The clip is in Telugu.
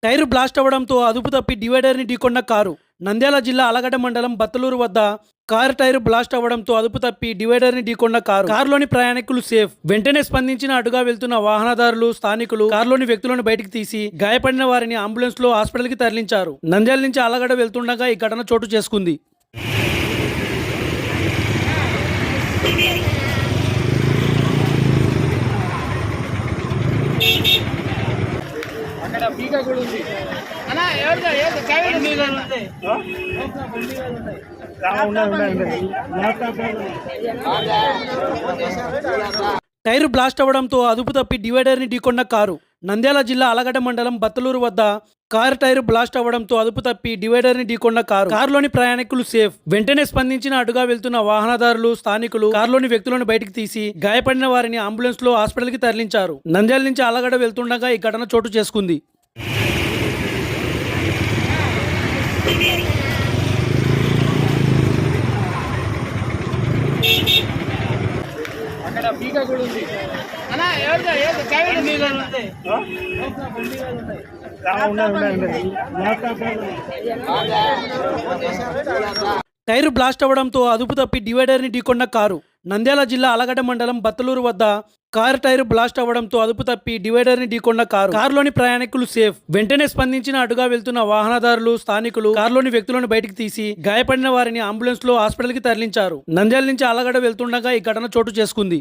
టైరు బ్లాస్ట్ అవ్వడంతో అదుపు తప్పి డివైడర్ని ఢీకొన్న కారు. నంద్యాల జిల్లా అలగడ్డ మండలం బత్తలూరు వద్ద కారు టైరు బ్లాస్ట్ అవ్వడంతో అదుపు తప్పి డివైడర్ని ఢీకొన్న కారు. కారులోని ప్రయాణికులు సేఫ్. వెంటనే స్పందించిన అటుగా వెళ్తున్న వాహనదారులు, స్థానికులు కారులోని వ్యక్తులను బయటికి తీసి గాయపడిన వారిని అంబులెన్స్ లో హాస్పిటల్ కి తరలించారు. నంద్యాల నుంచి అలగడ్డ వెళ్తుండగా ఈ ఘటన చోటు చేసుకుంది. టైరు బ్లాస్ట్ అవ్వడంతో అదుపు తప్పి డివైడర్ని ఢీకొన్న కారు. నంద్యాల జిల్లా అలగడ్డ మండలం బత్తలూరు వద్ద కారు టైరు బ్లాస్ట్ అవ్వడంతో అదుపు తప్పి డివైడర్ని ఢీకొన్న కారు. కారులోని ప్రయాణికులు సేఫ్. వెంటనే స్పందించిన అటుగా వెళ్తున్న వాహనదారులు, స్థానికులు కారులోని వ్యక్తులను బయటికి తీసి గాయపడిన వారిని అంబులెన్స్ లో హాస్పిటల్ కి తరలించారు. నంద్యాల నుంచి అలగడ్డ వెళ్తుండగా ఈ ఘటన చోటు చేసుకుంది. టైరు బ్లాస్ట్ అవ్వడంతో అదుపు తప్పి డివైడర్ని ఢీకొన్న కారు. నంద్యాల జిల్లా అలగడ్డ మండలం బత్తలూరు వద్ద కారు టైరు బ్లాస్ట్ అవ్వడంతో అదుపు తప్పి డివైడర్ని ఢీకొన్న కారు. కారులోని ప్రయాణికులు సేఫ్. వెంటనే స్పందించిన అటుగా వెళ్తున్న వాహనదారులు, స్థానికులు కారులోని వ్యక్తులను బయటికి తీసి గాయపడిన వారిని అంబులెన్స్ లో హాస్పిటల్ కి తరలించారు. నంద్యాల నుంచి అలగడ్డ వెళ్తుండగా ఈ ఘటన చోటు చేసుకుంది.